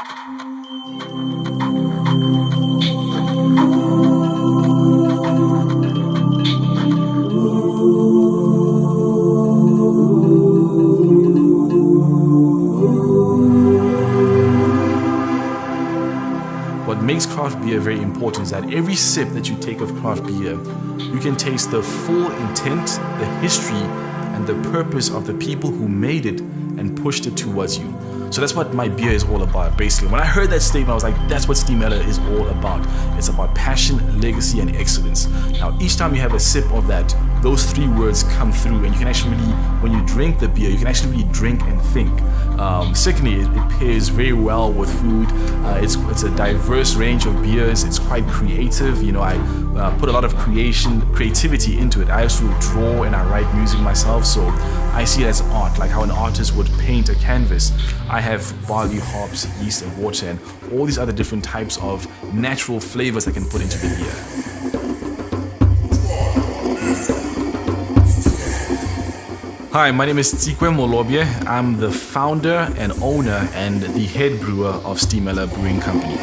What makes craft beer very important is that every sip that you take of craft beer, you can taste the full intent, the history, and the purpose of the people who made it and pushed it towards you. So that's what my beer is all about, basically. When I heard that statement, I was like, that's what Stimela is all about. It's about passion, legacy, and excellence. Now, each time you have a sip of that, those three words come through, and you can actually really, when you drink the beer, you can actually really drink and think. Secondly, it pairs very well with food. It's a diverse range of beers. It's quite creative. You know, I put a lot of creativity into it. I also draw and I write music myself, so I see it as art, like how an artist would paint a canvas. I have barley, hops, yeast, and water, and all these other different types of natural flavors I can put into the beer. Hi, my name is Tsikwe Molobye. I'm the founder and owner and the head brewer of Stimela Brewing Company.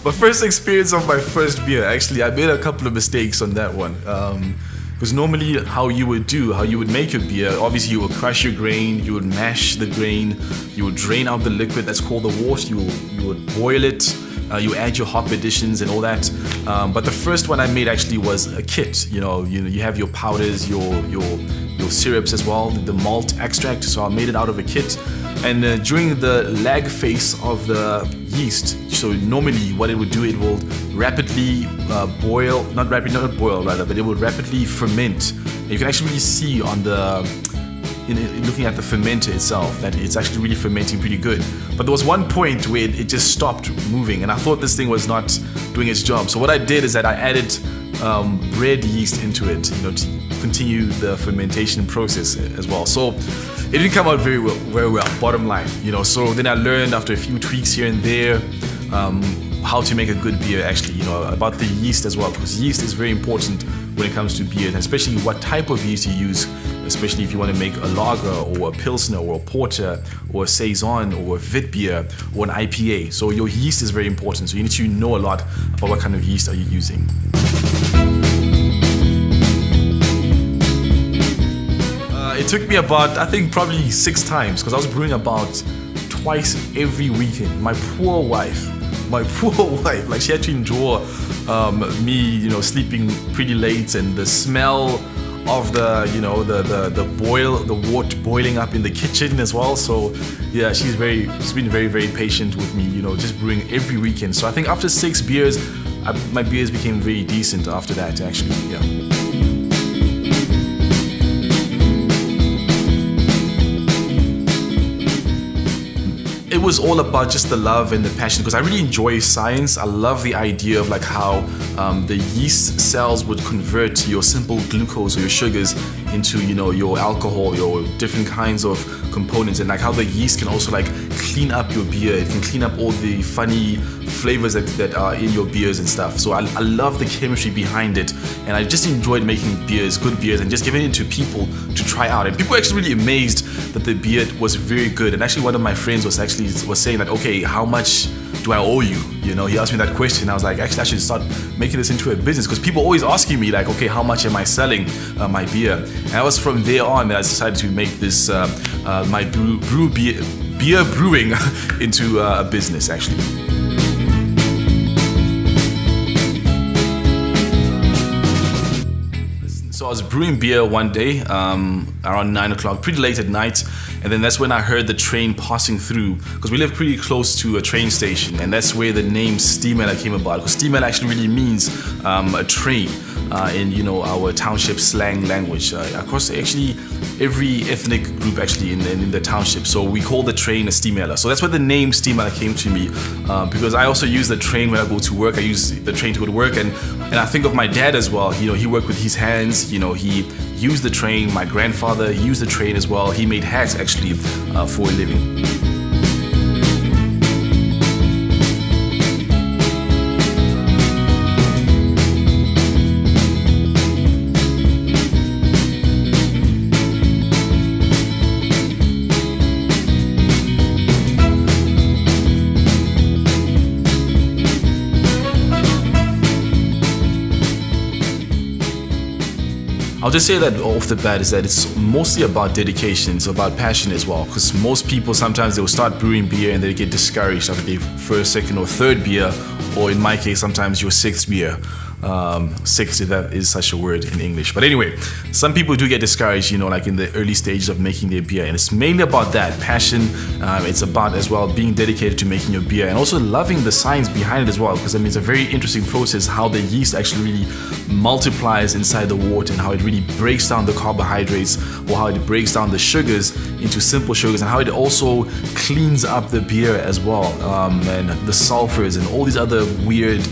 My first experience of my first beer, actually, I made a couple of mistakes on that one. Because normally how you would make your beer, obviously you would crush your grain, you would mash the grain, you would drain out the liquid that's called the wort, you would boil it, you add your hop additions and all that. But the first one I made actually was a kit. You have your powders, your syrups as well, the malt extract. So I made it out of a kit. And during the lag phase of the yeast, so normally what it would do, it will rapidly boil, not boil rather, but it will rapidly ferment. And you can actually really see on looking at the fermenter itself that it's actually really fermenting pretty good. But there was one point where it just stopped moving, and I thought this thing was not doing its job. So what I did is that I added bread yeast into it, to continue the fermentation process as well. So it didn't come out very well, bottom line. So then I learned after a few tweaks here and there how to make a good beer, actually, about the yeast as well, because yeast is very important when it comes to beer, and especially what type of yeast you use, especially if you want to make a lager or a pilsner or a porter or a saison or a wit beer or an IPA. So your yeast is very important, so you need to know a lot about what kind of yeast are you using. It took me about, I think, probably 6 times, because I was brewing about twice every weekend. My poor wife, like she had to endure me, sleeping pretty late, and the smell of the wort boiling up in the kitchen as well. So yeah, she's been very, very patient with me, just brewing every weekend. So I think after 6 beers, my beers became very decent after that, actually, yeah. It was all about just the love and the passion, because I really enjoy science. I love the idea of like how the yeast cells would convert your simple glucose or your sugars into your alcohol, your different kinds of components, and like how the yeast can also like clean up your beer. It can clean up all the funny flavors that are in your beers and stuff. So I love the chemistry behind it, and I just enjoyed making good beers, and just giving it to people to try out. And people were actually really amazed that the beer was very good. And actually one of my friends was saying that, okay, how much do I owe you? He asked me that question. I was like, actually I should start making this into a business, because people always asking me like, okay, how much am I selling my beer? And that was from there on that I decided to make this my beer brewing into a business, actually. So I was brewing beer one day around 9 o'clock, pretty late at night, And then that's when I heard the train passing through, because we live pretty close to a train station, and that's where the name Stimela came about. Because Stimela actually really means a train in our township slang language across actually every ethnic group actually in the township. So we call the train a Stimela. So that's where the name Stimela came to me, because I also use the train when I go to work. I use the train to go to work, and I think of my dad as well. He worked with his hands. He used the train. My grandfather used the train as well. He made hats actually for a living. I'll just say that off the bat is that it's mostly about dedication, it's about passion as well. Because most people sometimes they'll start brewing beer and they get discouraged after their first, second, or third beer, or in my case, sometimes your sixth beer. Sixth, if that is such a word in English. But anyway, some people do get discouraged, like in the early stages of making their beer. And it's mainly about that passion. It's about as well being dedicated to making your beer and also loving the science behind it as well. Because it's a very interesting process how the yeast actually really multiplies inside the wort and how it really breaks down the carbohydrates or how it breaks down the sugars into simple sugars and how it also cleans up the beer as well, and the sulfurs and all these other weird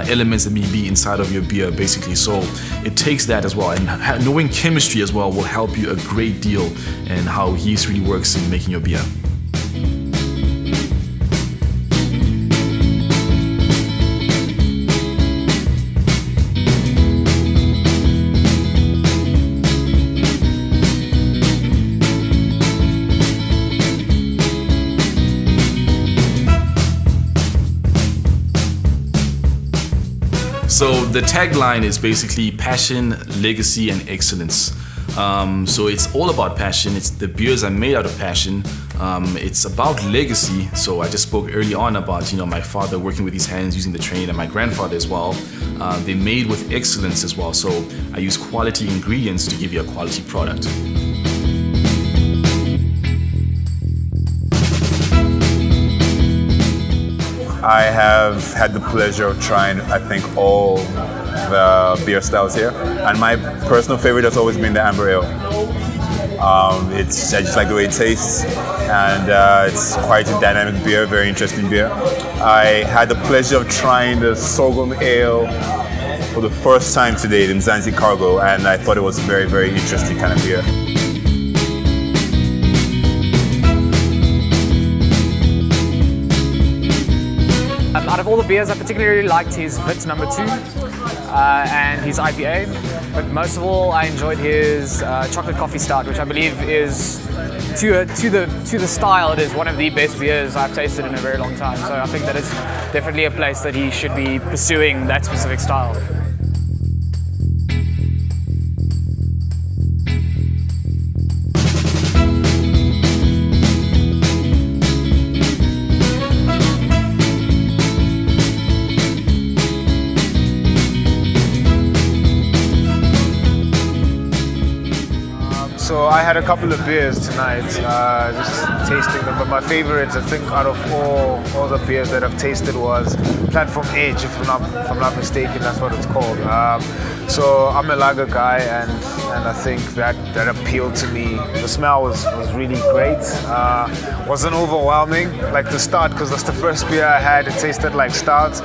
elements that may be inside of your beer basically. So it takes that as well, and knowing chemistry as well will help you a great deal and how yeast really works in making your beer. So the tagline is basically passion, legacy, and excellence. So it's all about passion. The beers are made out of passion. It's about legacy. So I just spoke early on about my father working with his hands using the train, and my grandfather as well. They're made with excellence as well. So I use quality ingredients to give you a quality product. I have had the pleasure of trying, I think, all the beer styles here, and my personal favorite has always been the Amber Ale. I just like the way it tastes, and it's quite a dynamic beer, very interesting beer. I had the pleasure of trying the Sorghum Ale for the first time today in Mzansi Cargo, and I thought it was a very, very interesting kind of beer. Out of all the beers, I particularly liked his Vit number 2 and his IPA, but most of all I enjoyed his chocolate coffee stout, which I believe is, to the style, it is one of the best beers I've tasted in a very long time. So I think that it's definitely a place that he should be pursuing that specific style. So I had a couple of beers tonight, just tasting them. But my favorites, I think, out of all the beers that I've tasted was Platform Edge, if I'm not mistaken, that's what it's called. So I'm a lager guy, and I think that appealed to me. The smell was really great. Wasn't overwhelming like the stout, because that's the first beer I had. It tasted like stout.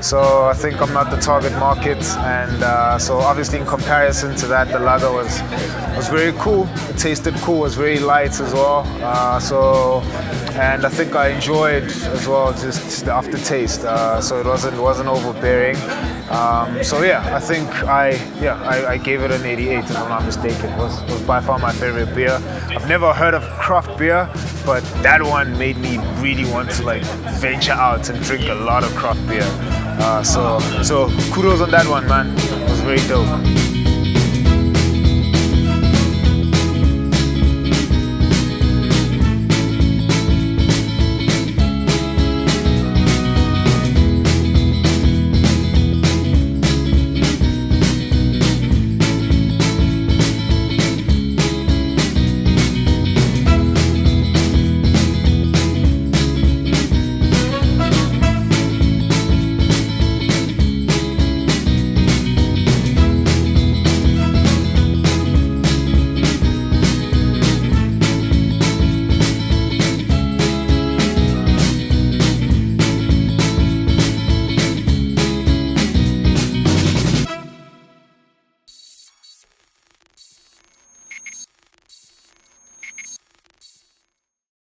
So I think I'm not the target market, and so obviously in comparison to that, the lager was very cool. It tasted cool. It was very light as well. And I think I enjoyed as well just the aftertaste. So it wasn't overbearing. So yeah, I think I gave it an 88 if I'm not mistaken. It was by far my favorite beer. I've never heard of craft beer, but that one made me really want to venture out and drink a lot of craft beer. So kudos on that one, man. It was very dope.